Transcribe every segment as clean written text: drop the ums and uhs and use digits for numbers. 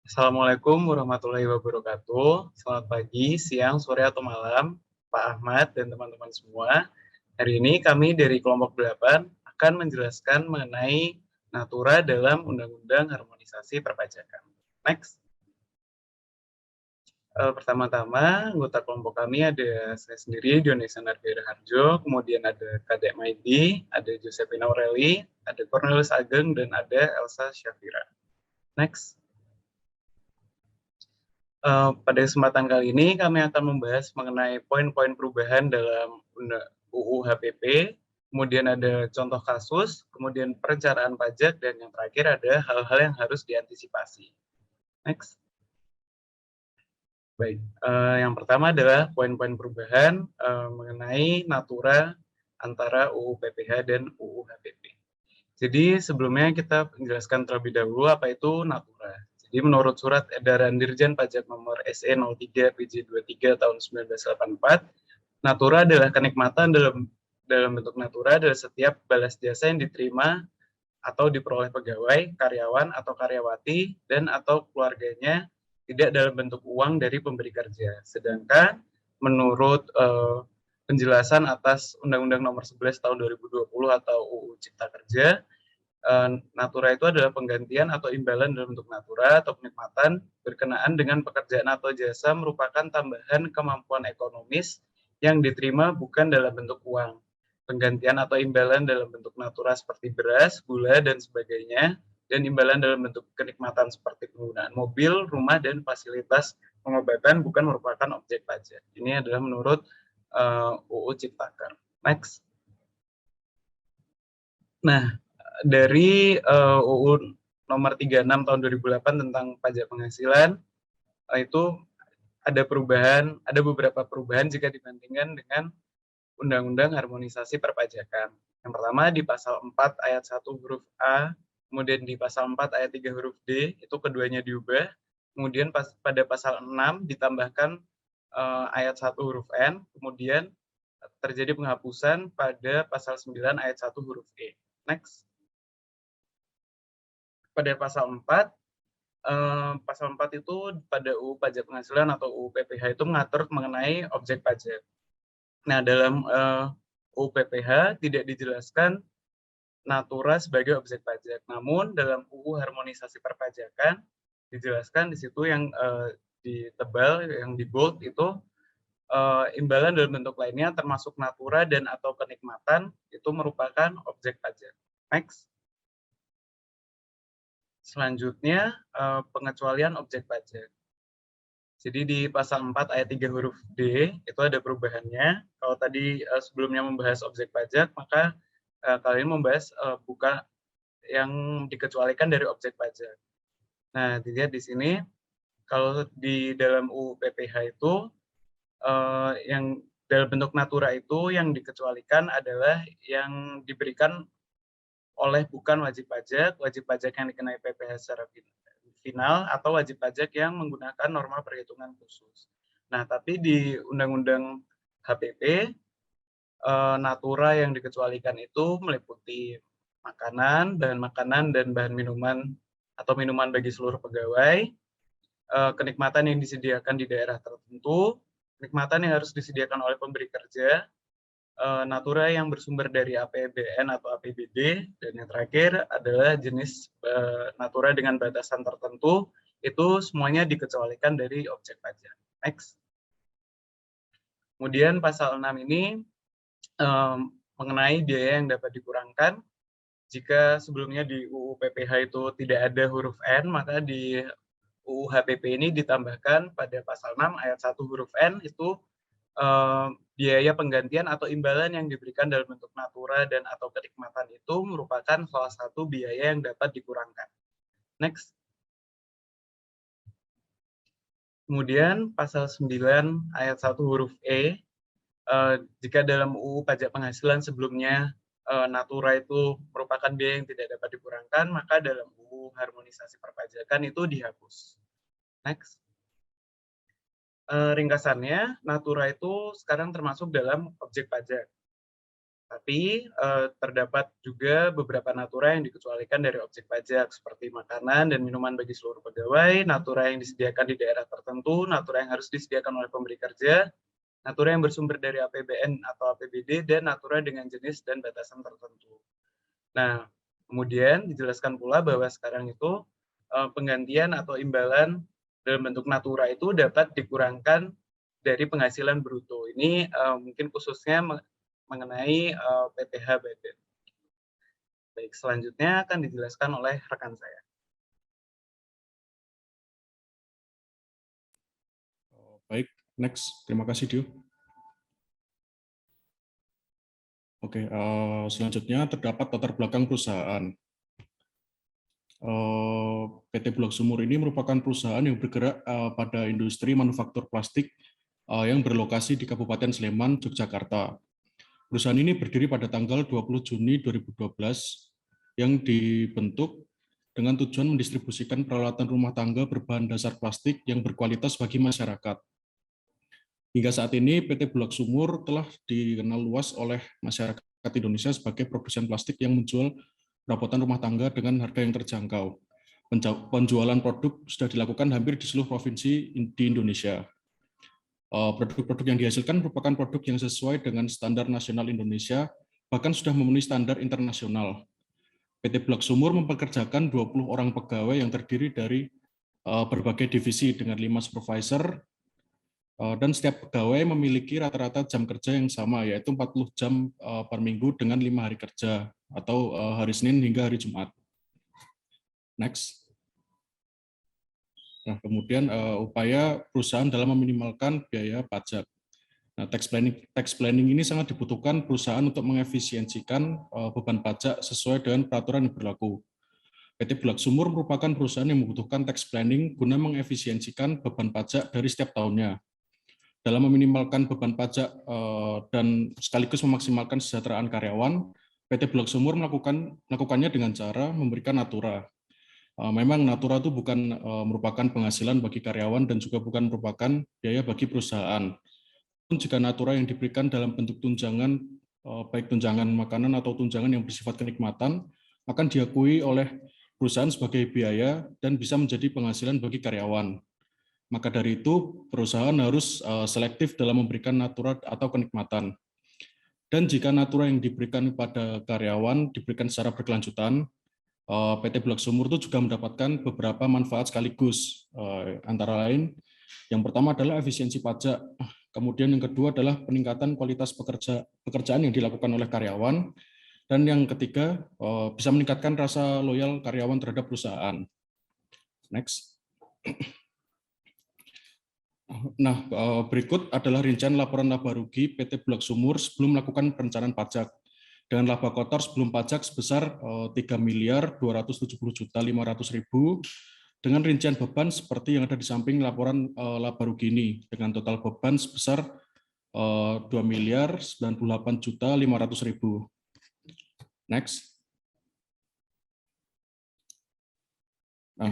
Assalamualaikum warahmatullahi wabarakatuh. Selamat pagi, siang, sore, atau malam, Pak Ahmad dan teman-teman semua. Hari ini kami dari kelompok 8 akan menjelaskan mengenai natura dalam Undang-Undang Harmonisasi Perpajakan. Next. Pertama-tama, anggota kelompok kami ada saya sendiri, Dionisa Nargara Harjo, kemudian ada Kadek Maidi, ada Josephine Aureli, ada Cornelius Ageng, dan ada Elsa Syafira. Next. Pada kesempatan kali ini kami akan membahas mengenai poin-poin perubahan dalam UU HPP, kemudian ada contoh kasus, kemudian perencanaan pajak, dan yang terakhir ada hal-hal yang harus diantisipasi. Next. Baik, yang pertama adalah poin-poin perubahan mengenai natura antara UU PPH dan UU HPP. Jadi sebelumnya kita menjelaskan terlebih dahulu apa itu natura. Jadi menurut Surat Edaran Dirjen Pajak Nomor SE 03 PJ 23 tahun 1984, natura adalah kenikmatan dalam bentuk natura adalah setiap balas jasa yang diterima atau diperoleh pegawai, karyawan atau karyawati dan atau keluarganya tidak dalam bentuk uang dari pemberi kerja. Sedangkan menurut penjelasan atas Undang-Undang Nomor 11 tahun 2020 atau UU Cipta Kerja, natura itu adalah penggantian atau imbalan dalam bentuk natura atau kenikmatan berkenaan dengan pekerjaan atau jasa merupakan tambahan kemampuan ekonomis yang diterima bukan dalam bentuk uang. Penggantian atau imbalan dalam bentuk natura seperti beras, gula, dan sebagainya, dan imbalan dalam bentuk kenikmatan seperti penggunaan mobil, rumah, dan fasilitas pengobatan bukan merupakan objek pajak. Ini adalah menurut UU Ciptaker. Next. Nah, dari UU nomor 36 tahun 2008 tentang pajak penghasilan, itu ada beberapa perubahan jika dibandingkan dengan Undang-Undang Harmonisasi Perpajakan. Yang pertama di pasal 4 ayat 1 huruf A, kemudian di pasal 4 ayat 3 huruf D, itu keduanya diubah. Kemudian pada pasal 6 ditambahkan ayat 1 huruf N, kemudian terjadi penghapusan pada pasal 9 ayat 1 huruf E. Next. Pada pasal 4 itu pada UU Pajak Penghasilan atau UU PPH itu mengatur mengenai objek pajak. Nah, dalam UU PPH tidak dijelaskan natura sebagai objek pajak. Namun dalam UU Harmonisasi Perpajakan dijelaskan di situ yang ditebal, yang di bold itu imbalan dalam bentuk lainnya termasuk natura dan atau kenikmatan itu merupakan objek pajak. Next. Selanjutnya, pengecualian objek pajak. Jadi di pasal 4 ayat 3 huruf D itu ada perubahannya. Kalau tadi sebelumnya membahas objek pajak, maka kali ini membahas bukan yang dikecualikan dari objek pajak. Nah, dilihat di sini, kalau di dalam UU PPH itu, yang dalam bentuk natura itu yang dikecualikan adalah yang diberikan oleh bukan wajib pajak yang dikenai PPh secara final, atau wajib pajak yang menggunakan norma perhitungan khusus. Nah, tapi di Undang-Undang HPP, natura yang dikecualikan itu meliputi makanan, dan bahan minuman atau minuman bagi seluruh pegawai, kenikmatan yang disediakan di daerah tertentu, kenikmatan yang harus disediakan oleh pemberi kerja, natura yang bersumber dari APBN atau APBD, dan yang terakhir adalah jenis natura dengan batasan tertentu, itu semuanya dikecualikan dari objek pajak. Next. Kemudian pasal 6 ini mengenai biaya yang dapat dikurangkan. Jika sebelumnya di UU PPH itu tidak ada huruf N, maka di UU HPP ini ditambahkan pada pasal 6 ayat 1 huruf N itu biaya penggantian atau imbalan yang diberikan dalam bentuk natura dan atau kenikmatan itu merupakan salah satu biaya yang dapat dikurangkan. Next. Kemudian pasal 9 ayat 1 huruf E, jika dalam UU Pajak Penghasilan sebelumnya natura itu merupakan biaya yang tidak dapat dikurangkan, maka dalam UU Harmonisasi Perpajakan itu dihapus. Next. Ringkasannya, natura itu sekarang termasuk dalam objek pajak. Tapi terdapat juga beberapa natura yang dikecualikan dari objek pajak, seperti makanan dan minuman bagi seluruh pegawai, natura yang disediakan di daerah tertentu, natura yang harus disediakan oleh pemberi kerja, natura yang bersumber dari APBN atau APBD, dan natura dengan jenis dan batasan tertentu. Nah, kemudian dijelaskan pula bahwa sekarang itu penggantian atau imbalan dalam bentuk natura itu dapat dikurangkan dari penghasilan bruto. Ini mungkin khususnya mengenai PPh badan. Baik, selanjutnya akan dijelaskan oleh rekan saya. Baik, next. Terima kasih, Dio. Oke, selanjutnya terdapat latar belakang perusahaan. PT Bulog Sumur ini merupakan perusahaan yang bergerak pada industri manufaktur plastik yang berlokasi di Kabupaten Sleman, Yogyakarta. Perusahaan ini berdiri pada tanggal 20 Juni 2012 yang dibentuk dengan tujuan mendistribusikan peralatan rumah tangga berbahan dasar plastik yang berkualitas bagi masyarakat. Hingga saat ini, PT Bulog Sumur telah dikenal luas oleh masyarakat Indonesia sebagai produsen plastik yang menjual perabotan rumah tangga dengan harga yang terjangkau. Penjualan produk sudah dilakukan hampir di seluruh provinsi di Indonesia. Produk-produk yang dihasilkan merupakan produk yang sesuai dengan standar nasional Indonesia, bahkan sudah memenuhi standar internasional. PT Bulog Sumur mempekerjakan 20 orang pegawai yang terdiri dari berbagai divisi dengan 5 supervisor, dan setiap pegawai memiliki rata-rata jam kerja yang sama, yaitu 40 jam per minggu dengan 5 hari kerja, atau hari Senin hingga hari Jumat. Next. Nah, kemudian upaya perusahaan dalam meminimalkan biaya pajak. Nah, tax planning ini sangat dibutuhkan perusahaan untuk mengefisiensikan beban pajak sesuai dengan peraturan yang berlaku. PT Bulog Sumur merupakan perusahaan yang membutuhkan tax planning guna mengefisiensikan beban pajak dari setiap tahunnya. Dalam meminimalkan beban pajak dan sekaligus memaksimalkan kesejahteraan karyawan, PT Bulog Sumur melakukannya dengan cara memberikan natura. Memang natura itu bukan merupakan penghasilan bagi karyawan dan juga bukan merupakan biaya bagi perusahaan. Jika natura yang diberikan dalam bentuk tunjangan, baik tunjangan makanan atau tunjangan yang bersifat kenikmatan, akan diakui oleh perusahaan sebagai biaya dan bisa menjadi penghasilan bagi karyawan. Maka dari itu, perusahaan harus selektif dalam memberikan natura atau kenikmatan. Dan jika natura yang diberikan kepada karyawan diberikan secara berkelanjutan, PT Bulog Sumur itu juga mendapatkan beberapa manfaat sekaligus, antara lain yang pertama adalah efisiensi pajak, kemudian yang kedua adalah peningkatan kualitas pekerjaan yang dilakukan oleh karyawan, dan yang ketiga bisa meningkatkan rasa loyal karyawan terhadap perusahaan. Next. Nah, berikut adalah rincian laporan laba rugi PT Bulog Sumur sebelum melakukan perencanaan pajak. Dengan laba kotor sebelum pajak sebesar 3.270.500.000 dengan rincian beban seperti yang ada di samping laporan laba rugi ini dengan total beban sebesar 2.098.500.000. Next. Nah,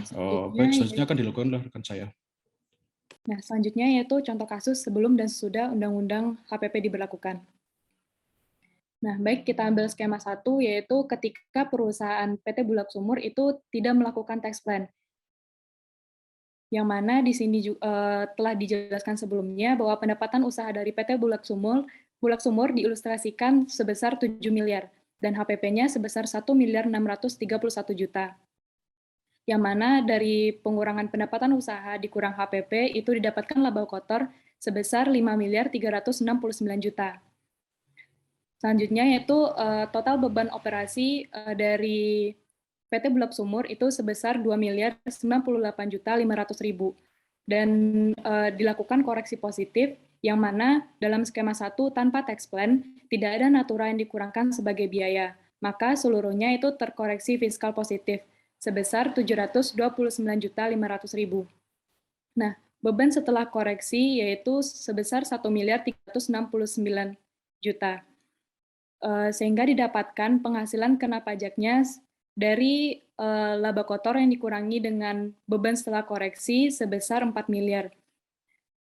baik, selanjutnya akan dilakukan oleh rekan saya. Nah, selanjutnya yaitu contoh kasus sebelum dan sesudah Undang-Undang HPP diberlakukan. Nah, baik kita ambil skema 1, yaitu ketika perusahaan PT Bulog Sumur itu tidak melakukan tax plan. Yang mana di sini telah dijelaskan sebelumnya bahwa pendapatan usaha dari PT Bulog Sumur diilustrasikan sebesar 7 miliar dan HPP-nya sebesar 1.631.000.000. Yang mana dari pengurangan pendapatan usaha dikurang HPP itu didapatkan laba kotor sebesar 5.369.000.000. Selanjutnya yaitu total beban operasi dari PT Bulog Sumur itu sebesar 2.098.500.000 dan dilakukan koreksi positif yang mana dalam skema 1 tanpa tax plan tidak ada natura yang dikurangkan sebagai biaya, maka seluruhnya itu terkoreksi fiskal positif sebesar 729.500.000. Nah, beban setelah koreksi yaitu sebesar 1.369.000.000. Sehingga didapatkan penghasilan kena pajaknya dari laba kotor yang dikurangi dengan beban setelah koreksi sebesar 4 miliar.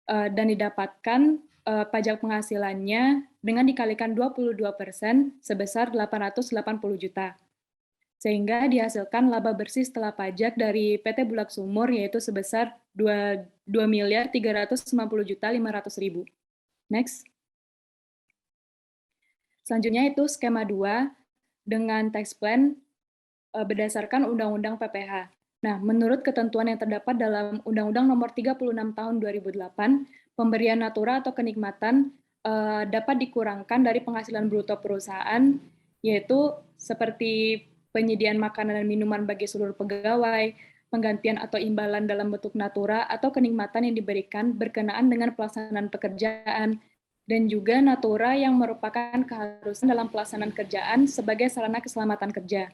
Dan didapatkan pajak penghasilannya dengan dikalikan 22% sebesar 880 juta. Sehingga dihasilkan laba bersih setelah pajak dari PT Bulak Sumur yaitu sebesar 2.350.500.000. Next. Selanjutnya itu skema 2 dengan tax plan berdasarkan Undang-Undang PPH. Nah, menurut ketentuan yang terdapat dalam Undang-Undang Nomor 36 Tahun 2008, pemberian natura atau kenikmatan dapat dikurangkan dari penghasilan bruto perusahaan, yaitu seperti penyediaan makanan dan minuman bagi seluruh pegawai, penggantian atau imbalan dalam bentuk natura atau kenikmatan yang diberikan berkenaan dengan pelaksanaan pekerjaan, dan juga natura yang merupakan keharusan dalam pelaksanaan kerjaan sebagai sarana keselamatan kerja.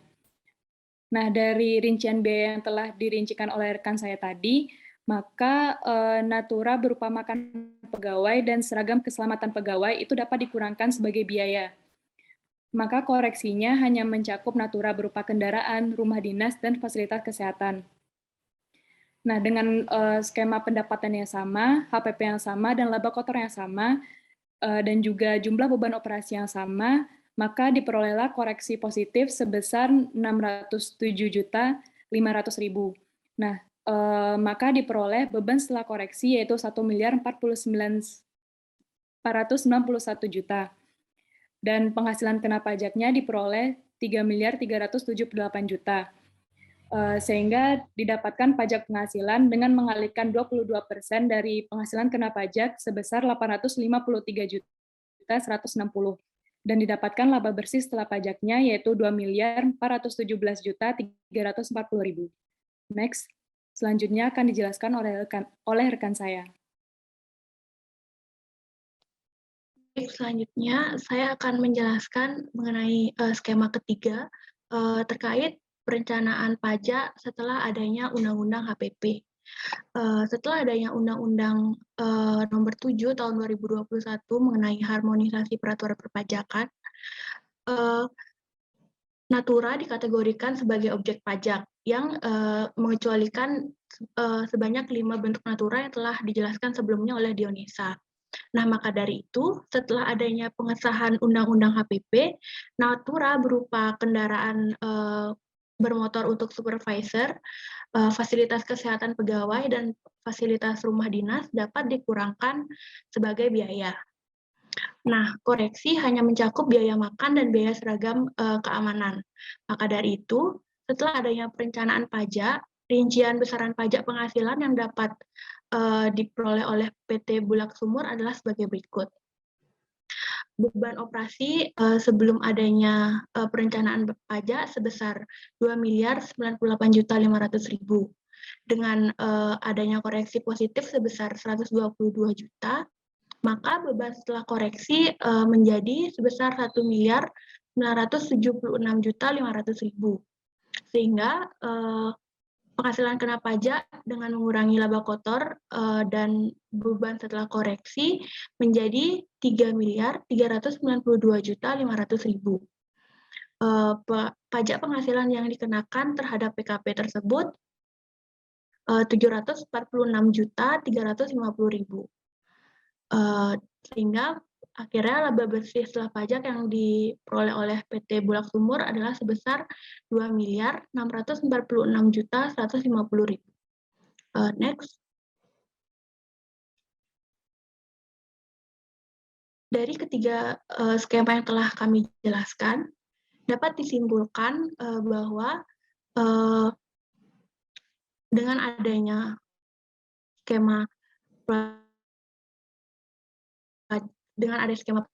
Nah, dari rincian biaya yang telah dirincikan oleh rekan saya tadi, maka natura berupa makan pegawai dan seragam keselamatan pegawai itu dapat dikurangkan sebagai biaya. Maka koreksinya hanya mencakup natura berupa kendaraan, rumah dinas, dan fasilitas kesehatan. Nah, dengan skema pendapatan yang sama, HPP yang sama, dan laba kotor yang sama, dan juga jumlah beban operasi yang sama, maka diperolehlah koreksi positif sebesar 607.500.000. Nah, maka diperoleh beban setelah koreksi yaitu 1.049.491 juta. Dan penghasilan kena pajaknya diperoleh 3.378 juta. Sehingga didapatkan pajak penghasilan dengan mengalihkan 22% dari penghasilan kena pajak sebesar 853.160 dan didapatkan laba bersih setelah pajaknya yaitu 2.417.340.000. Next, selanjutnya akan dijelaskan oleh rekan saya. Selanjutnya saya akan menjelaskan mengenai skema ketiga terkait perencanaan pajak setelah adanya Undang-Undang HPP. Setelah adanya Undang-Undang Nomor 7 Tahun 2021 mengenai harmonisasi peraturan perpajakan, natura dikategorikan sebagai objek pajak yang mengecualikan sebanyak 5 bentuk natura yang telah dijelaskan sebelumnya oleh Dionisa. Nah, maka dari itu, setelah adanya pengesahan Undang-Undang HPP, natura berupa kendaraan bermotor untuk supervisor, fasilitas kesehatan pegawai, dan fasilitas rumah dinas dapat dikurangkan sebagai biaya. Nah, koreksi hanya mencakup biaya makan dan biaya seragam keamanan. Maka dari itu, setelah adanya perencanaan pajak, rincian besaran pajak penghasilan yang dapat diperoleh oleh PT Bulak Sumur adalah sebagai berikut. Beban operasi sebelum adanya perencanaan pajak sebesar 2.098.500.000. Dengan adanya koreksi positif sebesar 122 juta, maka beban setelah koreksi menjadi sebesar 1.976.500.000. Sehingga penghasilan kena pajak dengan mengurangi laba kotor dan beban setelah koreksi menjadi 3.392.500.000. Pajak penghasilan yang dikenakan terhadap PKP tersebut 746.350.000. Sehingga akhirnya laba bersih setelah pajak yang diperoleh oleh PT Bulak Sumur adalah sebesar 2.646.150.000. Next. Dari ketiga skema yang telah kami jelaskan, dapat disimpulkan bahwa dengan adanya skema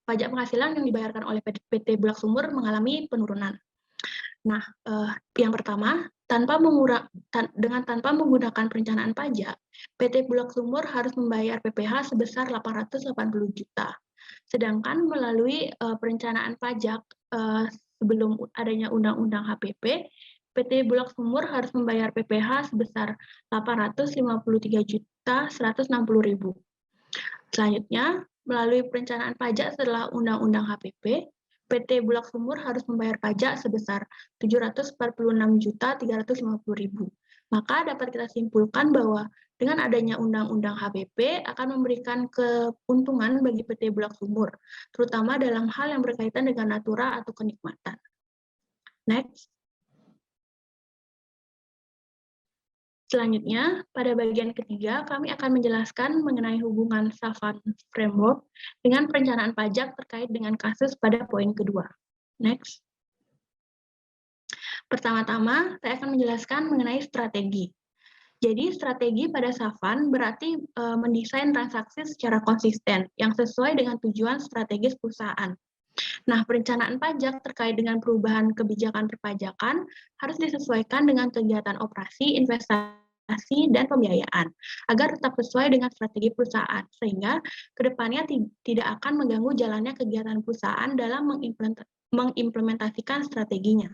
pajak penghasilan yang dibayarkan oleh PT Bulak Sumur mengalami penurunan. Nah, yang pertama, tanpa menggunakan perencanaan pajak, PT Bulak Sumur harus membayar PPh sebesar 880 juta. Sedangkan melalui perencanaan pajak sebelum adanya Undang-Undang HPP, PT Bulak Sumur harus membayar PPh sebesar 853.160.000. Selanjutnya, melalui perencanaan pajak setelah Undang-Undang HPP, PT Bulak Sumur harus membayar pajak sebesar 746.350.000. Maka dapat kita simpulkan bahwa Dengan adanya Undang-Undang HPP akan memberikan keuntungan bagi PT Bulak Sumur, terutama dalam hal yang berkaitan dengan natura atau kenikmatan. Next. Selanjutnya, pada bagian ketiga, kami akan menjelaskan mengenai hubungan Savan Framework dengan perencanaan pajak terkait dengan kasus pada poin kedua. Next. Pertama-tama, saya akan menjelaskan mengenai strategi. Jadi strategi pada Savan berarti mendesain transaksi secara konsisten yang sesuai dengan tujuan strategis perusahaan. Nah, perencanaan pajak terkait dengan perubahan kebijakan perpajakan harus disesuaikan dengan kegiatan operasi, investasi, dan pembiayaan agar tetap sesuai dengan strategi perusahaan, sehingga kedepannya tidak akan mengganggu jalannya kegiatan perusahaan dalam mengimplementasikan strateginya.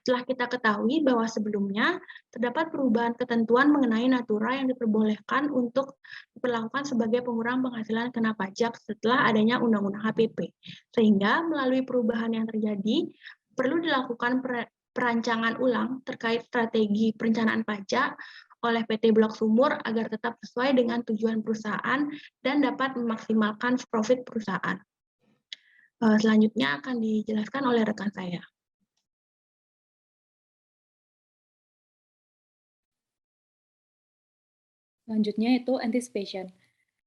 Setelah kita ketahui bahwa sebelumnya terdapat perubahan ketentuan mengenai natura yang diperbolehkan untuk diperlakukan sebagai pengurang penghasilan kena pajak setelah adanya Undang-Undang HPP. Sehingga melalui perubahan yang terjadi, perlu dilakukan perancangan ulang terkait strategi perencanaan pajak oleh PT Bulak Sumur agar tetap sesuai dengan tujuan perusahaan dan dapat memaksimalkan profit perusahaan. Selanjutnya akan dijelaskan oleh rekan saya. Selanjutnya itu anticipation.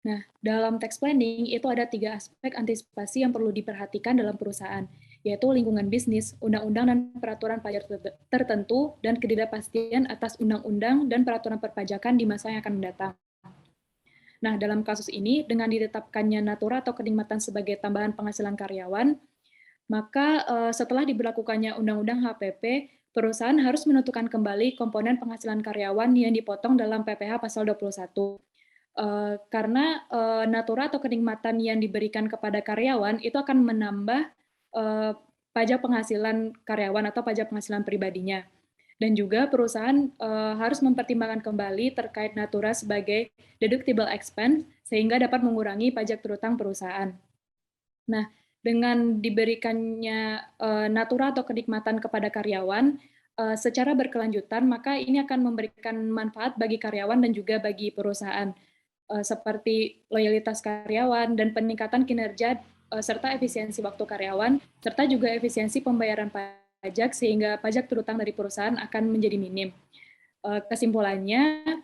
Nah, dalam tax planning itu ada 3 aspek antisipasi yang perlu diperhatikan dalam perusahaan, yaitu lingkungan bisnis, undang-undang dan peraturan pajak tertentu, dan ketidakpastian atas undang-undang dan peraturan perpajakan di masa yang akan mendatang. Nah, dalam kasus ini, dengan ditetapkannya natura atau kenikmatan sebagai tambahan penghasilan karyawan, maka setelah diberlakukannya Undang-Undang HPP, perusahaan harus menentukan kembali komponen penghasilan karyawan yang dipotong dalam PPh pasal 21. Karena natura atau kenikmatan yang diberikan kepada karyawan itu akan menambah pajak penghasilan karyawan atau pajak penghasilan pribadinya. Dan juga perusahaan harus mempertimbangkan kembali terkait natura sebagai deductible expense sehingga dapat mengurangi pajak terutang perusahaan. Nah, dengan diberikannya natura atau kenikmatan kepada karyawan secara berkelanjutan, maka ini akan memberikan manfaat bagi karyawan dan juga bagi perusahaan, seperti loyalitas karyawan dan peningkatan kinerja serta efisiensi waktu karyawan, serta juga efisiensi pembayaran pajak sehingga pajak terutang dari perusahaan akan menjadi minim. Kesimpulannya,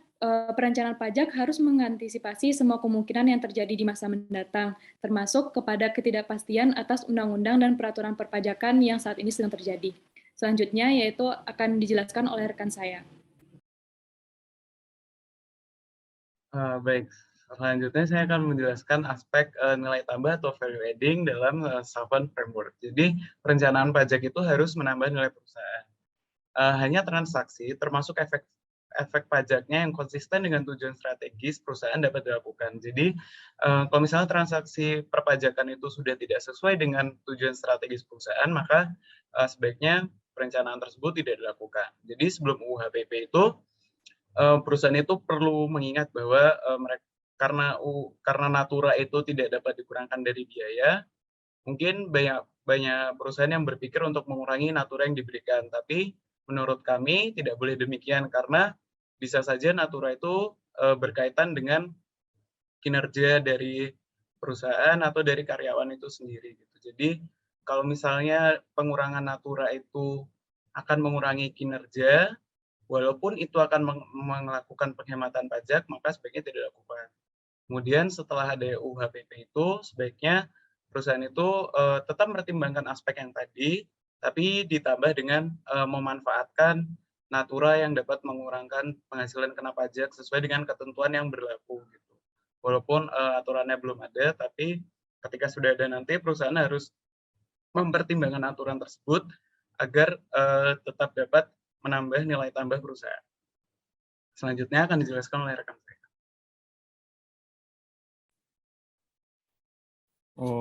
perencanaan pajak harus mengantisipasi semua kemungkinan yang terjadi di masa mendatang, termasuk kepada ketidakpastian atas undang-undang dan peraturan perpajakan yang saat ini sedang terjadi. Selanjutnya yaitu akan dijelaskan oleh rekan saya. Baik, selanjutnya saya akan menjelaskan aspek nilai tambah atau value adding dalam Savan Framework. Jadi perencanaan pajak itu harus menambah nilai perusahaan. Hanya transaksi termasuk efek pajaknya yang konsisten dengan tujuan strategis perusahaan dapat dilakukan. Jadi kalau misalnya transaksi perpajakan itu sudah tidak sesuai dengan tujuan strategis perusahaan, maka sebaiknya perencanaan tersebut tidak dilakukan. Jadi sebelum UU HPP itu perusahaan itu perlu mengingat bahwa karena natura itu tidak dapat dikurangkan dari biaya, mungkin banyak perusahaan yang berpikir untuk mengurangi natura yang diberikan, tapi menurut kami tidak boleh demikian karena bisa saja natura itu berkaitan dengan kinerja dari perusahaan atau dari karyawan itu sendiri gitu. Jadi kalau misalnya pengurangan natura itu akan mengurangi kinerja, walaupun itu akan melakukan penghematan pajak, maka sebaiknya tidak dilakukan. Kemudian setelah ada UU HPP itu, sebaiknya perusahaan itu tetap mempertimbangkan aspek yang tadi, tapi ditambah dengan memanfaatkan natura yang dapat mengurangkan penghasilan kena pajak sesuai dengan ketentuan yang berlaku. Gitu. Walaupun aturannya belum ada, tapi ketika sudah ada nanti, perusahaan harus mempertimbangkan aturan tersebut agar tetap dapat menambah nilai tambah perusahaan. Selanjutnya akan dijelaskan oleh rekan saya.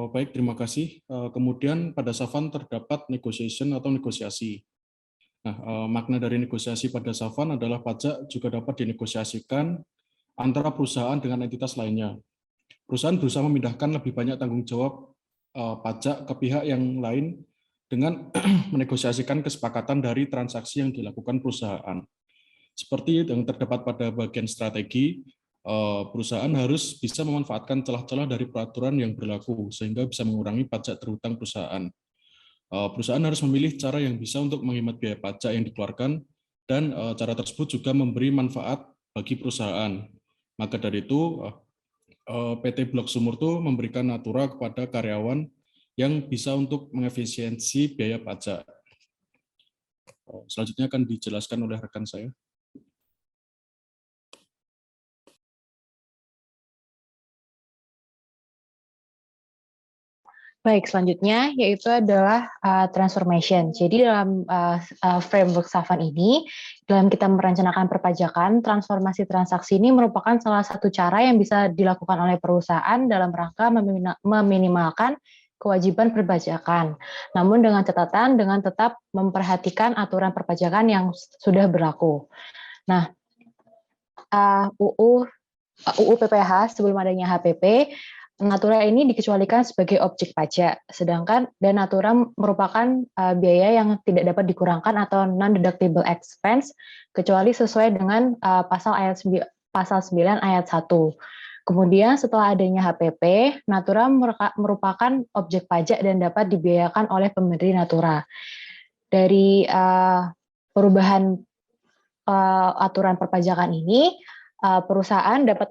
Baik, terima kasih. Kemudian pada Savan terdapat negotiation atau negosiasi. Nah, makna dari negosiasi pada Savan adalah pajak juga dapat dinegosiasikan antara perusahaan dengan entitas lainnya. Perusahaan berusaha memindahkan lebih banyak tanggung jawab pajak ke pihak yang lain dengan menegosiasikan kesepakatan dari transaksi yang dilakukan perusahaan. Seperti yang terdapat pada bagian strategi, perusahaan harus bisa memanfaatkan celah-celah dari peraturan yang berlaku sehingga bisa mengurangi pajak terhutang perusahaan. Perusahaan harus memilih cara yang bisa untuk menghemat biaya pajak yang dikeluarkan dan cara tersebut juga memberi manfaat bagi perusahaan. Maka dari itu, PT Blok Sumur itu memberikan natura kepada karyawan yang bisa untuk mengefisiensi biaya pajak. Selanjutnya akan dijelaskan oleh rekan saya. Baik, selanjutnya yaitu adalah transformation. Jadi dalam framework Safan ini, dalam kita merencanakan perpajakan, transformasi transaksi ini merupakan salah satu cara yang bisa dilakukan oleh perusahaan dalam rangka meminimalkan kewajiban perpajakan. Namun dengan catatan dengan tetap memperhatikan aturan perpajakan yang sudah berlaku. Nah, UU PPH sebelum adanya HPP, natura ini dikecualikan sebagai objek pajak, sedangkan dan natura merupakan biaya yang tidak dapat dikurangkan atau non-deductible expense, kecuali sesuai dengan pasal 9 ayat 1. Kemudian setelah adanya HPP, natura merupakan objek pajak dan dapat dibiayakan oleh pemberi natura. Dari perubahan aturan perpajakan ini, perusahaan dapat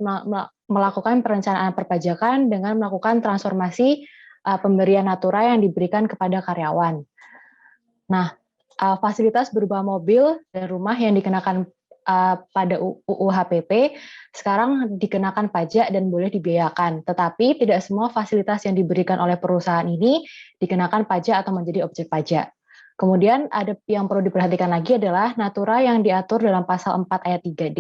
melakukan perencanaan perpajakan dengan melakukan transformasi pemberian natura yang diberikan kepada karyawan. Nah, fasilitas berupa mobil dan rumah yang dikenakan pada UU HPP sekarang dikenakan pajak dan boleh dibiayakan, tetapi tidak semua fasilitas yang diberikan oleh perusahaan ini dikenakan pajak atau menjadi objek pajak. Kemudian ada yang perlu diperhatikan lagi adalah natura yang diatur dalam pasal 4 ayat 3D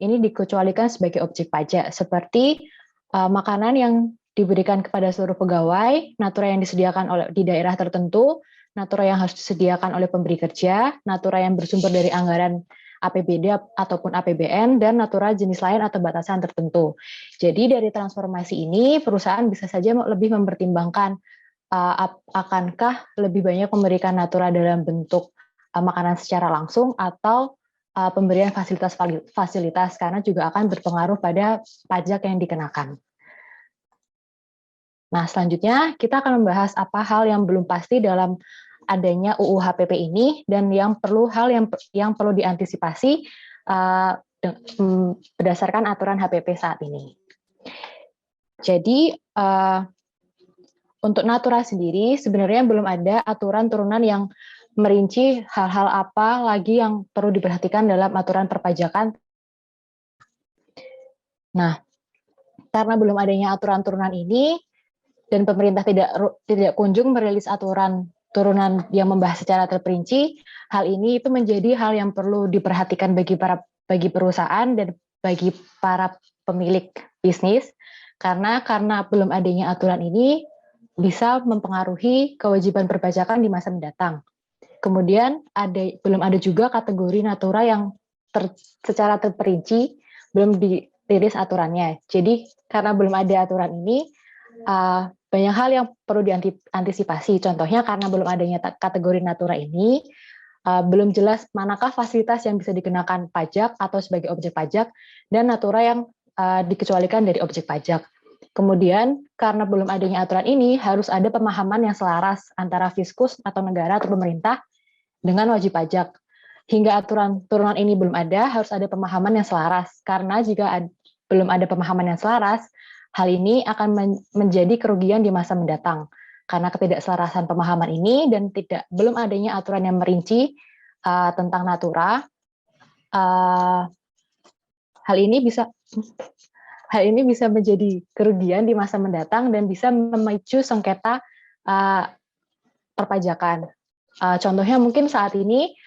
ini dikecualikan sebagai objek pajak, seperti makanan yang diberikan kepada seluruh pegawai, natura yang disediakan di daerah tertentu, natura yang harus disediakan oleh pemberi kerja, natura yang bersumber dari anggaran APBD ataupun APBN, dan natura jenis lain atau batasan tertentu. Jadi dari transformasi ini, perusahaan bisa saja lebih mempertimbangkan akankah lebih banyak memberikan natura dalam bentuk makanan secara langsung atau pemberian fasilitas karena juga akan berpengaruh pada pajak yang dikenakan. Nah, selanjutnya kita akan membahas apa hal yang belum pasti dalam adanya UU HPP ini dan yang perlu diantisipasi berdasarkan aturan HPP saat ini. Jadi untuk natura sendiri, sebenarnya belum ada aturan turunan yang merinci hal-hal apa lagi yang perlu diperhatikan dalam aturan perpajakan. Nah, karena belum adanya aturan turunan ini, dan pemerintah tidak kunjung merilis aturan turunan yang membahas secara terperinci, hal ini itu menjadi hal yang perlu diperhatikan bagi perusahaan dan bagi para pemilik bisnis, karena belum adanya aturan ini, bisa mempengaruhi kewajiban perpajakan di masa mendatang. Kemudian belum ada juga kategori natura yang secara terperinci belum dirilis aturannya. Jadi karena belum ada aturan ini, banyak hal yang perlu diantisipasi. Contohnya karena belum adanya kategori natura ini, belum jelas manakah fasilitas yang bisa dikenakan pajak atau sebagai objek pajak dan natura yang dikecualikan dari objek pajak. Kemudian, karena belum adanya aturan ini, harus ada pemahaman yang selaras antara fiskus atau negara atau pemerintah dengan wajib pajak. Hingga aturan turunan ini belum ada, harus ada pemahaman yang selaras. Karena jika belum ada pemahaman yang selaras, hal ini akan menjadi kerugian di masa mendatang. Karena ketidakselarasan pemahaman ini dan belum adanya aturan yang merinci tentang natura, hal ini bisa menjadi kerugian di masa mendatang dan bisa memicu sengketa perpajakan. Contohnya mungkin saat ini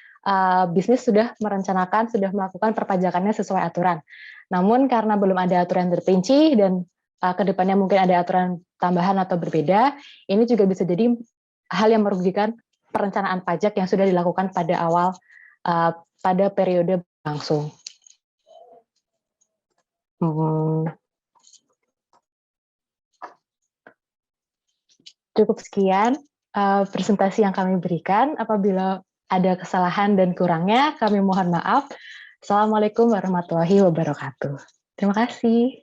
bisnis sudah melakukan perpajakannya sesuai aturan. Namun karena belum ada aturan terperinci dan kedepannya mungkin ada aturan tambahan atau berbeda, ini juga bisa jadi hal yang merugikan perencanaan pajak yang sudah dilakukan pada awal pada periode langsung. Cukup sekian presentasi yang kami berikan. Apabila ada kesalahan dan kurangnya, kami mohon maaf. Assalamualaikum warahmatullahi wabarakatuh. Terima kasih.